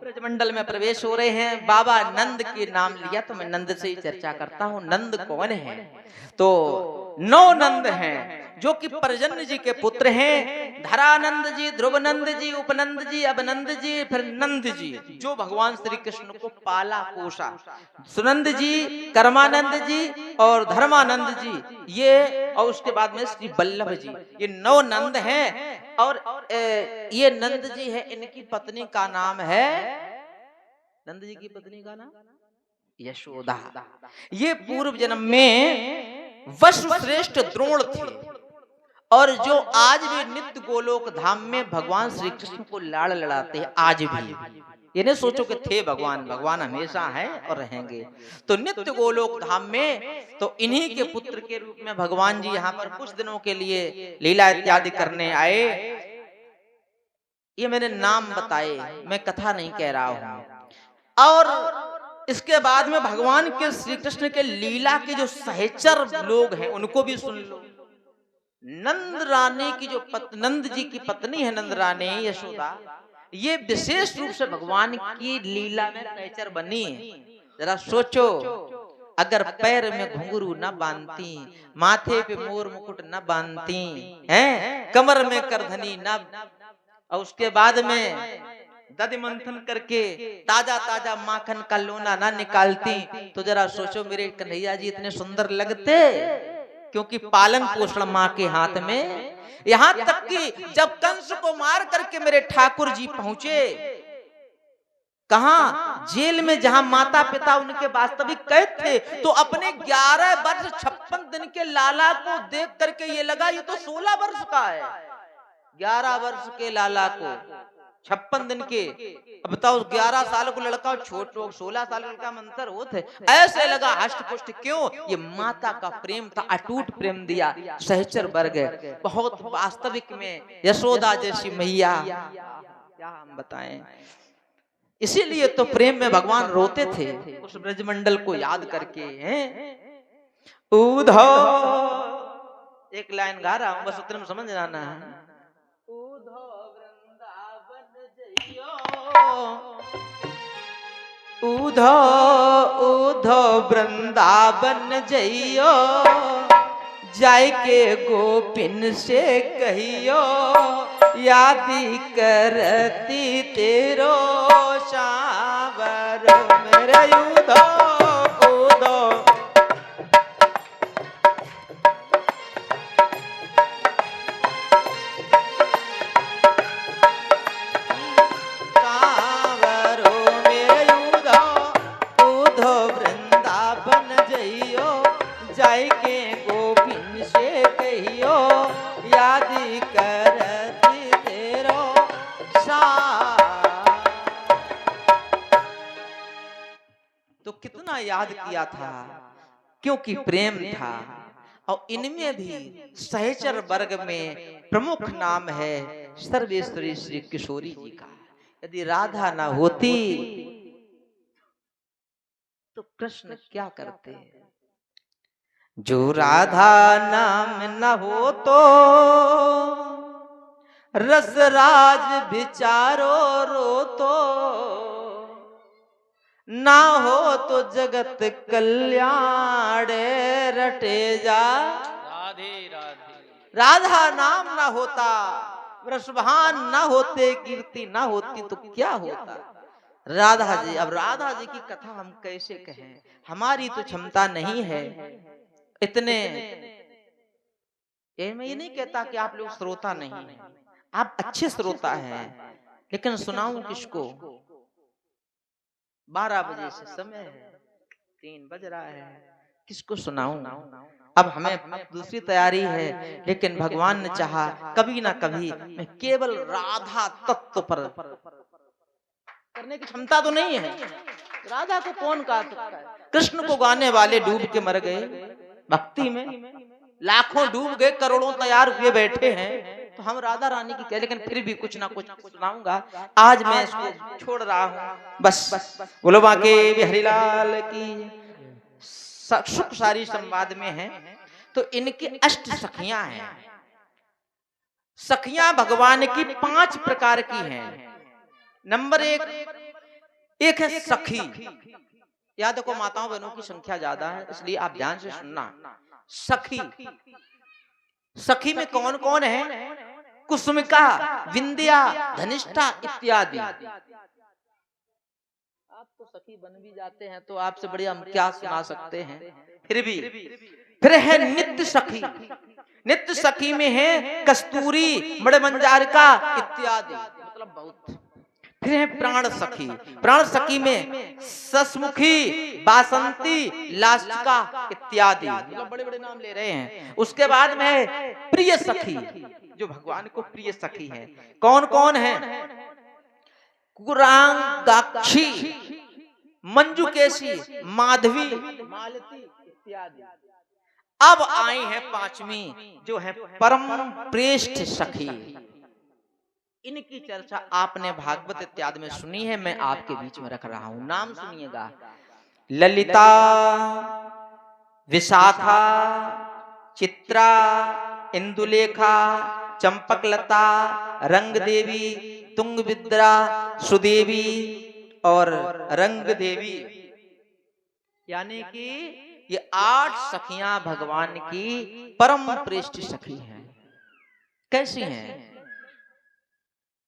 ब्रजमंडल में प्रवेश हो रहे हैं। बाबा नंद के नाम लिया तो मैं नंद से ही चर्चा करता हूँ। नंद कौन है? तो 9 नंद हैं जो कि पर्जन्य जी के पुत्र हैं। धरानंद जी, ध्रुवनंद जी, उपनंद जी, अबनंद जी, फिर नंद जी, जो भगवान श्री कृष्ण को पाला पोषा। सुनंद जी, कर्मानंद जी और धर्मानंद जी, ये और उसके बाद में श्री वल्लभ जी, ये 9 नंद हैं। और ये नंद जी है, इनकी पत्नी का नाम है, नंद जी की पत्नी का नाम यशोदा। ये पूर्व जन्म में वसु श्रेष्ठ द्रोण थे और जो आज भी नित्य गोलोक धाम में भगवान श्री कृष्ण को लाड़ लड़ाते हैं आज भी। ये नहीं सोचो कि थे भगवान, भगवान हमेशा हैं और रहेंगे। तो नित्य गोलोक धाम में तो इन्हीं के पुत्र के रूप में भगवान जी यहाँ पर कुछ दिनों के लिए लीला इत्यादि करने आए। ये मैंने नाम बताए, मैं कथा नहीं कह रहा हूं। और इसके बाद में भगवान के श्री कृष्ण के लीला के जो सहचर लोग हैं उनको भी सुन लो। नंद रानी की जो नंद जी की पत्नी है, नंद रानी यशोदा, ये विशेष रूप से भगवान की लीला में सहचर बनी। जरा सोचो, अगर पैर में घुंघरू न बांधती, माथे पे मोर मुकुट न बांधती हैं, कमर में करधनी न, और उसके बाद में दधि मंथन करके ताजा ताजा माखन का लोना ना निकालती, तो जरा सोचो मेरे कन्हैया जी इतने सुंदर लगते। क्योंकि पालन पोषण माँ के हाथ में। यहां तक कि जब कंस को मार करके मेरे ठाकुर जी पहुंचे, कहा जेल में, जहां माता पिता उनके वास्तविक कैद थे, तो अपने 11 वर्ष 56 दिन के लाला को देख करके ये लगा ये तो 16 वर्ष का है। 11 वर्ष के लाला को 56 दिन के, अब बताओ 11 साल को लड़का छोट लोग 16 साल लड़का में अंतर होते। ऐसे लगा हष्ट पुष्ट, क्यों? ये माता का प्रेम था, अटूट प्रेम दिया सहचर वर्ग, बहुत वास्तविक में यशोदा जैसी मैया, क्या हम बताएं। इसीलिए तो प्रेम में भगवान रोते थे उस ब्रजमंडल को याद करके। हैं उधो, एक लाइन गा रहा हूं, बस उतने में समझ जाना है। उधो उधो वृंदावन जइयो, जाय के गोपिन से कहियो, यादी करती तेरो सावर मेरे उधो उधो। तो कितना याद किया था, क्योंकि प्रेम था। और इनमें भी सहचर वर्ग में प्रमुख नाम है सर्वेश्वरी श्री किशोरी जी का। यदि राधा ना होती तो कृष्ण क्या करते? जो राधा नाम न हो तो रसराज विचारो रो तो, ना हो तो जगत कल्याण रटे जा। राधे राधे। राधा नाम ना होता, वृषभान ना होते, कीर्ति ना होती तो क्या होता? राधा जी, अब राधा जी की कथा हम कैसे कहें, हमारी तो क्षमता नहीं है इतने। मैं ये नहीं कहता कि आप लोग श्रोता नहीं हैं, आप अच्छे श्रोता हैं, लेकिन सुनाऊं किसको? 12 बजे से समय है, 3 बज रहा है, किसको सुनाऊं? अब हमें दूसरी तैयारी है, लेकिन भगवान ने चाहा कभी ना कभी मैं केवल राधा तत्व पर करने की क्षमता तो नहीं है। राधा को कौन गा सकता है? कृष्ण को गाने वाले डूब के मर गए भक्ति में, लाखों डूब गए, करोड़ों तैयार हुए बैठे हैं, तो हम राधा रानी की कह, लेकिन फिर भी कुछ ना कुछ सुनाऊंगा। आज मैं इसको छोड़ रहा हूं, बस बोलो बाके बिहारीलाल की। सुख सारी संवाद में है। तो इनकी अष्ट सखियां हैं। सखियां भगवान की 5 प्रकार की हैं। नंबर 1 एक है सखी। याद देखो माताओं बहनों की संख्या ज्यादा है, इसलिए आप ध्यान से सुनना। सखी, सखी में कौन कौन है? कुसुमिका, विंध्या, धनिष्ठा इत्यादि। आप तो सखी बन भी जाते हैं तो आपसे बढ़िया हम क्या सुना सकते हैं। फिर है नित्य सखी। नित्य सखी में है कस्तूरी, मणिमंजारिका इत्यादि, मतलब बहुत। फिर है प्राण सखी। प्राण सखी में ससमुखी, बासंती, लास्टिका इत्यादि, मतलब बड़े बड़े नाम ले रहे हैं। उसके बाद में है प्रिय सखी, जो भगवान को प्रिय सखी है। कौन कौन है? कुरांगाक्षी, मंजुकेशी, माधवी, मालती इत्यादि। अब आई है पांचवी, जो है परम प्रेष्ठ सखी। इनकी चर्चा आपने भागवत इत्यादि में सुनी है, मैं आपके बीच में रख रहा हूं। नाम सुनिएगा। ललिता, विशाखा, चित्रा, इंदुलेखा, चंपकलता, रंग देवी, तुंगविद्रा, सुदेवी और रंग देवी। यानी कि ये 8 सखियां भगवान की परम प्रेष्ठ सखी हैं। कैसी हैं?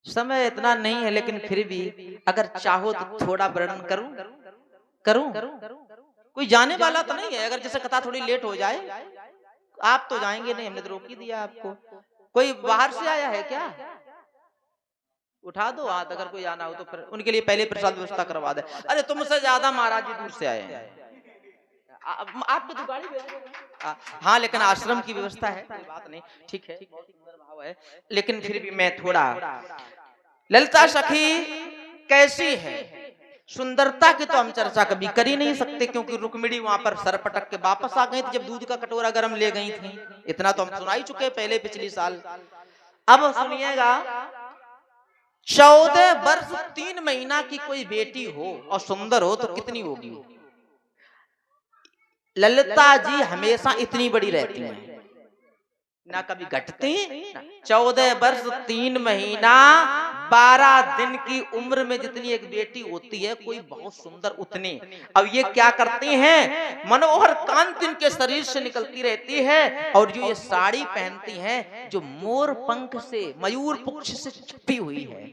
समय इतना नहीं है, लेकिन फिर भी अगर चाहो तो थोड़ा वर्णन करूं। कोई जाने वाला तो नहीं है। अगर जैसे कथा थोड़ी लेट हो जाए, आप तो जाएंगे नहीं, हमने तो रोक ही दिया आपको। कोई बाहर से आया है क्या? उठा दो हाथ अगर कोई आना हो तो, फिर उनके लिए पहले प्रसाद व्यवस्था करवा दे। अरे तुमसे ज्यादा महाराज जी दूर से आए हैं। आपको तो गाड़ी भेज। हाँ, लेकिन आश्रम की व्यवस्था है, कोई बात नहीं, ठीक है, बहुत सुंदर भाव है। लेकिन फिर भी मैं थोड़ा, ललिता सखी कैसी है? सुंदरता की तो हम चर्चा कभी कर ही नहीं सकते, क्योंकि रुक्मिणी वहां पर सर पटक के वापस आ गई थी जब दूध का कटोरा गर्म ले गई थी। इतना तो हम सुना ही चुके पहले पिछली साल। अब सुनिएगा, 14 वर्ष 3 महीना की कोई बेटी हो और सुंदर हो तो कितनी होगी? ललिता जी हमेशा इतनी बड़ी रहती हैं, ना कभी घटती। 14 वर्ष 3 महीना 12 दिन की उम्र में जितनी एक बेटी होती है, कोई बहुत सुंदर उतनी। अब ये क्या करती हैं? मनोहर कांति इनके शरीर से निकलती रहती है, और जो ये साड़ी पहनती हैं, जो मोर पंख से, मयूर पुच्छ से छपी हुई है,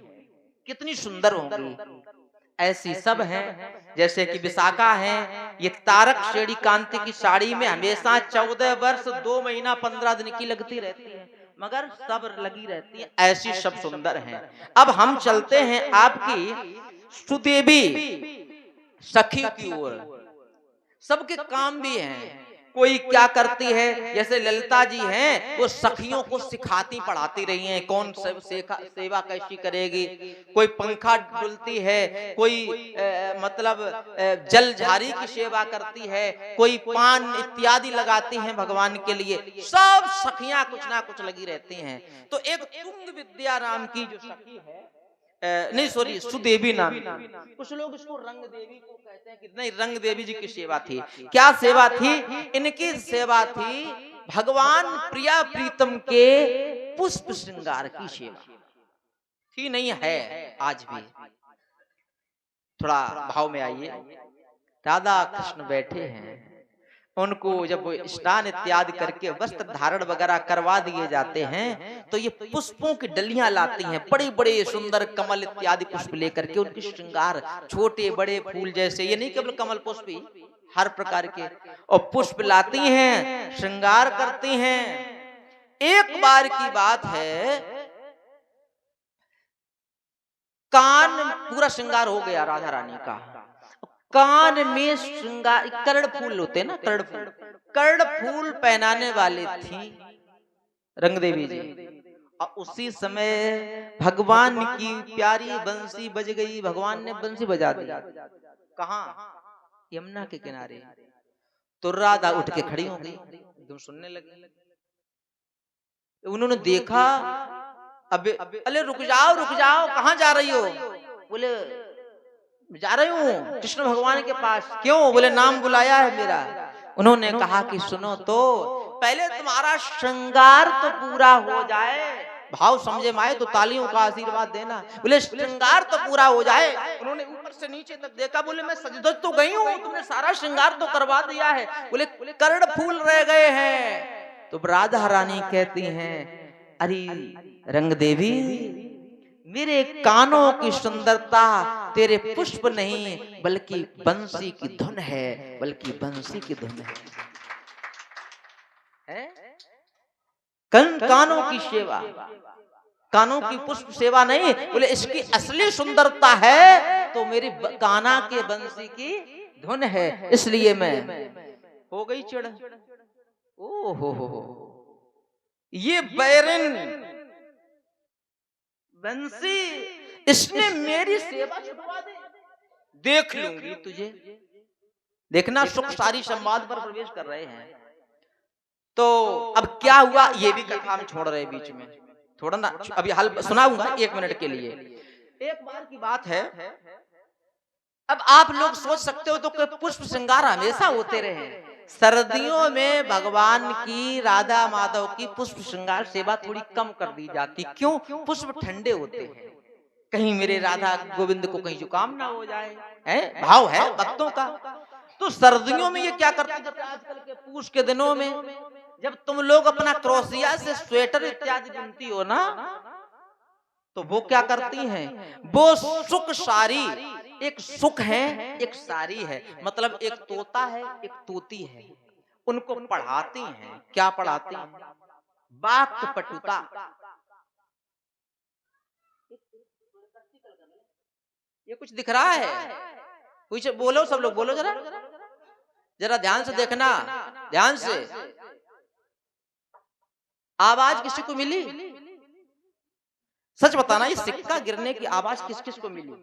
कितनी सुंदर होंगी। ऐसी सब हैं। जैसे कि विशाखा है, ये तारक श्रेणी कांति की साड़ी में हमेशा 14 वर्ष 2 महीना 15 दिन की लगती रहती है, मगर सब लगी रहती है। ऐसी सब सुंदर हैं। अब हम चलते हैं आपकी सुदेवी सखी की ओर। सबके काम भी हैं। कोई क्या करती है, जैसे ललिता जी हैं, वो सखियों को सिखाती पढ़ाती रही हैं, कौन सेवा कैसी करेगी। कोई पंखा डुलती है, कोई मतलब जलझारी की सेवा करती है, कोई पान इत्यादि लगाती हैं भगवान के लिए। सब सखियां कुछ ना कुछ लगी रहती हैं। तो एक तुंगविद्या नाम की जो सखी है, नहीं सॉरी, सुदेवी नाम की, कुछ लोग इसको रंग देवी को कहते हैं कि नहीं, रंग देवी जी की सेवा थी। क्या सेवा थी इनकी? सेवा थी भगवान प्रिया प्रीतम के पुष्प श्रृंगार की सेवा थी, नहीं है आज भी। थोड़ा भाव में आइए। राधा कृष्ण बैठे हैं, उनको जब स्नान इत्यादि करके वस्त्र धारण वगैरह करवा दिए जाते हैं, तो ये पुष्पों की डलियां लाती हैं, बड़े बड़े सुंदर कमल इत्यादि पुष्प लेकर के, उनकी श्रृंगार छोटे बड़े फूल जैसे, ये नहीं केवल कमल पुष्प ही, हर प्रकार के और पुष्प लाती हैं, श्रृंगार करती हैं। एक बार की बात है, कान पूरा श्रृंगार हो गया राधा रानी का, कान में श्रृंगार, कर्ण फूल होते हैं ना, कर्ण फूल पहनाने वाले थी रंग देवी जी। और उसी समय भगवान की प्यारी बंसी बज गई। भगवान ने बंसी बजा दी। कहाँ? यमुना के किनारे। तो राधा उठ के खड़ी हो गई, एकदम सुनने लगी। उन्होंने देखा, अबे अरे रुक जाओ, कहाँ जा रही हो? बोले जा रही हूँ कृष्ण भगवान के पास। क्यों? बोले नाम बुलाया है मेरा। उन्होंने कहा कि सुनो तो, पहले तुम्हारा श्रृंगार तो पूरा हो जाए, भाव समझे माए तो तालियों का आशीर्वाद देना। बोले श्रृंगार तो पूरा हो जाए। उन्होंने ऊपर से नीचे तक देखा, बोले मैं सजदत तो गई हूँ, तुमने सारा श्रृंगार तो करवा दिया है। बोले कर्ण फूल रह गए हैं। तो राधा रानी कहती हैं, अरे रंग देवी, मेरे कानों की सुंदरता तेरे पुष्प नहीं बल्कि बंसी की धुन है, बल्कि बंसी की धुन है? कानों की सेवा, कानों की पुष्प सेवा नहीं, बोले इसकी असली सुंदरता है तो मेरी काना के बंसी की धुन है, इसलिए मैं हो गई चिड़। ओ हो, ये बैरन बंसी, इसने मेरी सेवा छुड़वा दे, देख लूंगी तुझे। देखना सुख सारी संवाद पर प्रवेश कर रहे हैं। तो अब क्या हुआ ये भी कथा हम छोड़ रहे बीच में, थोड़ा ना अभी हल सुनाऊंगा 1 मिनट के लिए। एक बार की बात है, अब आप लोग सोच सकते हो तो पुष्प श्रृंगार हमेशा होते रहे। सर्दियों में भगवान की, राधा माधव की पुष्प श्रृंगार सेवा थोड़ी कम कर दी जाती। क्यों? पुष्प ठंडे होते हैं, कहीं मेरे राधा गोविंद को कहीं जुकाम ना हो जाए, है भाव है भक्तों का। तो सर्दियों में ये क्या करते हैं, आजकल के पूछ के दिनों में जब तुम लोग अपना क्रोशिया से स्वेटर इत्यादि बुनती हो ना, तो वो क्या करती हैं, वो सुख सारी, एक सुख है एक सारी है, मतलब एक तोता है एक तोती है, उनको पढ़ाती हैं। क्या पढ़ाती हैं? वाक् पटुता। ये कुछ दिख रहा है? कुछ बोलो, सब लोग बोलो जरा, जरा ध्यान से देखना, ध्यान से। आवाज किसी को मिली? सच बताना, ये सिक्का गिरने की आवाज किस किस को मिली?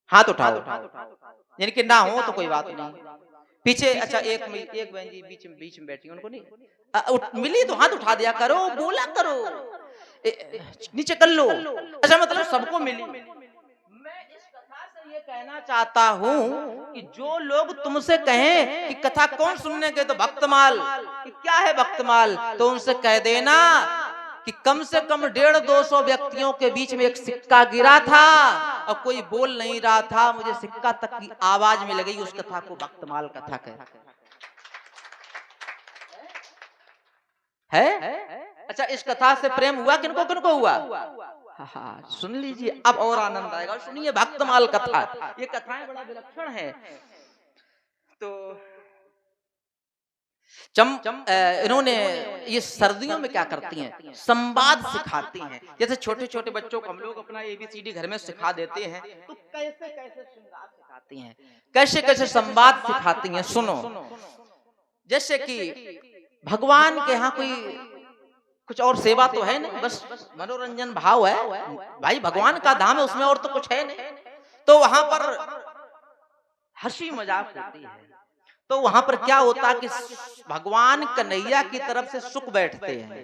हाथ उठाओ, यानी कि ना हो तो कोई बात नहीं। पीछे अच्छा एक बहन जी बीच में बैठी, उनको नहीं मिली तो हाथ उठा दिया करो, बोला करो, नीचे कर लो। अच्छा मतलब सबको मिली। मैं इस कथा से ये कहना चाहता हूँ कि जो लोग तुमसे कहें कि कथा कौन सुनने गए, तो भक्तमाल, कि क्या है भक्तमाल, तो उनसे कह देना कि कम से कम 150-200 व्यक्तियों के बीच में एक सिक्का गिरा था और कोई बोल नहीं रहा था, मुझे सिक्का तक की आवाज मिल गई। उस कथा को भक्तमाल कथा कहते हैं। अच्छा इस कथा से प्रेम हुआ किनको किनको हुआ? हाँ सुन लीजिए, अब और आनंद आएगा। सुनिए भक्तमाल कथा, ये कथाएं बड़ा विलक्षण है। तो इन्होंने ये सर्दियों में क्या करती हैं, संवाद सिखाती हैं। जैसे छोटे छोटे बच्चों को हम लोग अपना ABCD घर में सिखा देते हैं, तो कैसे कैसे श्रृंगार सिखाती हैं, कैसे कैसे संवाद सिखाती हैं। सुनो, जैसे कि भगवान के यहाँ कोई कुछ और सेवा तो है नहीं, बस मनोरंजन भाव है भाई, भगवान का धाम है, उसमें और तो कुछ है नहीं। तो वहां पर हंसी मजाक होती है। तो वहां पर क्या होता कि भगवान कन्हैया की तरफ से सुख बैठते हैं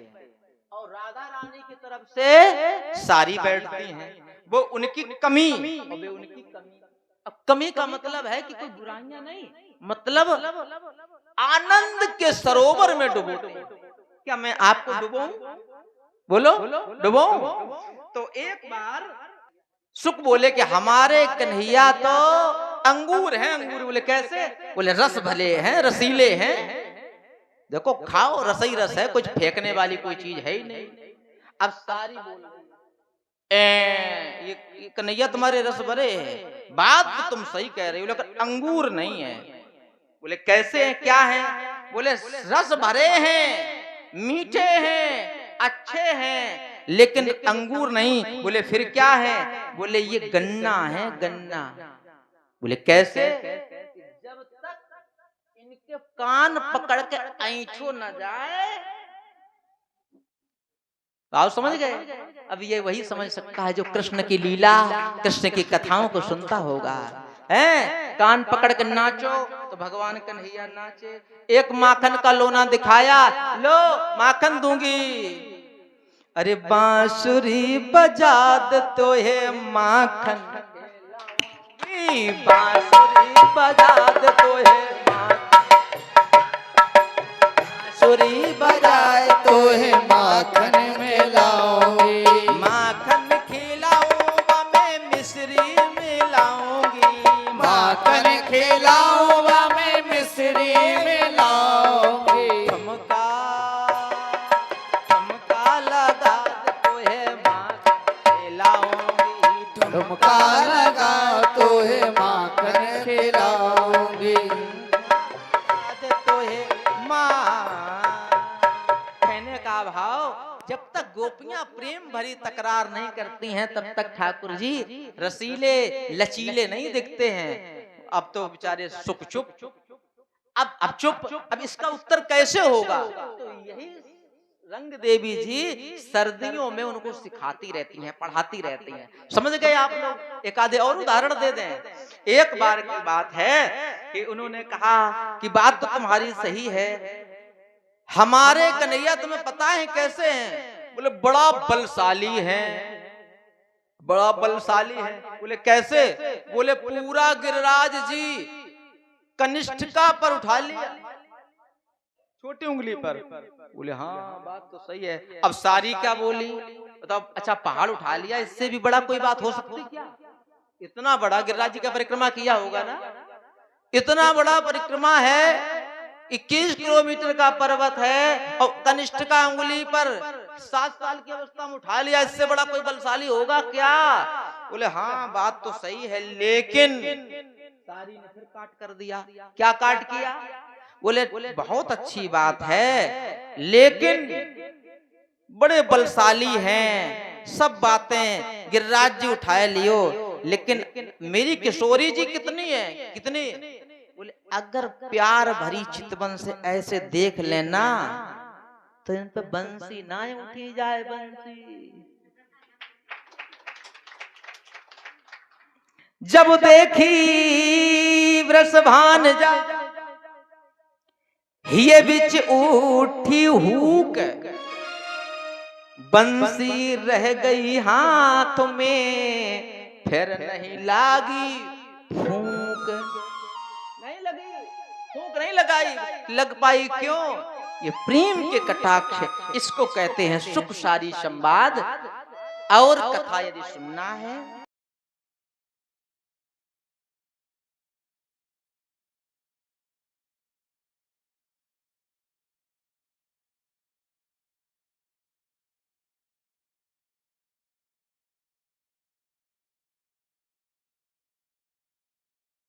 और राधा रानी की तरफ से सारी बैठती हैं। वो उनकी कमी और वे उनकी कमी। अब कमी का मतलब है कि कोई बुराइयां नहीं, मतलब आनंद के सरोवर में डूबो। क्या मैं आपको डुबोऊं? बोलो डुबोऊं? तो एक बार सुख बोले कि हमारे कन्हैया तो अंगूर हैं। अंगूर बोले कैसे? बोले रस भले हैं, रसीले हैं, देखो खाओ, रसई रस है, कुछ फेंकने वाली कोई चीज है ही नहीं। अब सारी बोल ये कन्हैया तुम्हारे रस भरे है, बात तो तुम सही कह रही हो, लेकिन अंगूर नहीं है। बोले कैसे हैं, क्या है? बोले रस भरे हैं, मीठे हैं, अच्छे हैं, लेकिन अंगूर नहीं। बोले फिर क्या है? बोले ये गन्ना है, गन्ना। बोले कैसे? जब तक इनके कान पकड़ के ऐंठो न जाए। आप समझ गए? अब ये वही समझ सकता है जो कृष्ण की लीला, कृष्ण की कथाओं को सुनता होगा। हैं कान पकड़ के नाचो तो भगवान कन्हैया नाचे। एक माखन का लोना दिखाया, लो माखन दूंगी। अरे बांसुरी बजा दे तो है माखन, बांसुरी बजा दे तो है बांसुरी बजाए तो है माखन में लाओ। गोपियां प्रेम भरी तकरार नहीं करती हैं तब तक ठाकुर जी रसीले लचीले नहीं दिखते हैं। अब तो बेचारे सुख चुप, अब चुप, अब इसका उत्तर कैसे होगा? तो यही रंग देवी जी सर्दियों में उनको सिखाती रहती हैं, पढ़ाती रहती हैं। समझ गए आप लोग? एक आधे और उदाहरण दे दें। एक बार की बात है कि उन्होंने कहा कि बात तो तुम्हारी सही है, हमारे कन्हैया तुम्हें पता है कैसे हैं? बोले बड़ा बलशाली है, बड़ा बलशाली है। बोले कैसे? बोले पूरा गिरिराज जी कनिष्ठिका पर उठा लिया, छोटी उंगली पर। बोले हाँ बात तो सही है। अब सारी क्या बोली? बताओ। अच्छा पहाड़ उठा लिया, इससे भी बड़ा कोई बात हो सकती क्या? इतना बड़ा गिरिराज जी का परिक्रमा किया होगा ना, इतना बड़ा परिक्रमा है, 21 किलोमीटर का पर्वत है और कनिष्ठिका उंगली पर 7 साल की अवस्था में उठा लिया, इससे बड़ा कोई बलशाली होगा क्या? बोले हाँ बात तो सही है, लेकिन सारी ने फिर काट कर दिया। क्या काट किया? बोले बहुत अच्छी बात है, लेकिन बड़े बलशाली हैं, सब बातें गिरिराज जी उठाए लियो, लेकिन मेरी किशोरी जी कितनी है? कितनी? बोले अगर प्यार भरी चितवन से ऐसे देख लेना तो इन पे बंसी ना उठी जाए, बंसी। जब देखी वृषभान जा ये बिच उठी हूक, बंसी रह गई हाथ में, फिर नहीं लागी फूंक। नहीं लगी फूंक, नहीं लगाई, लग पाई क्यों? ये प्रेम के कटाक्ष, इसको कहते हैं सुख सारी संवाद। और कथा यदि सुनना है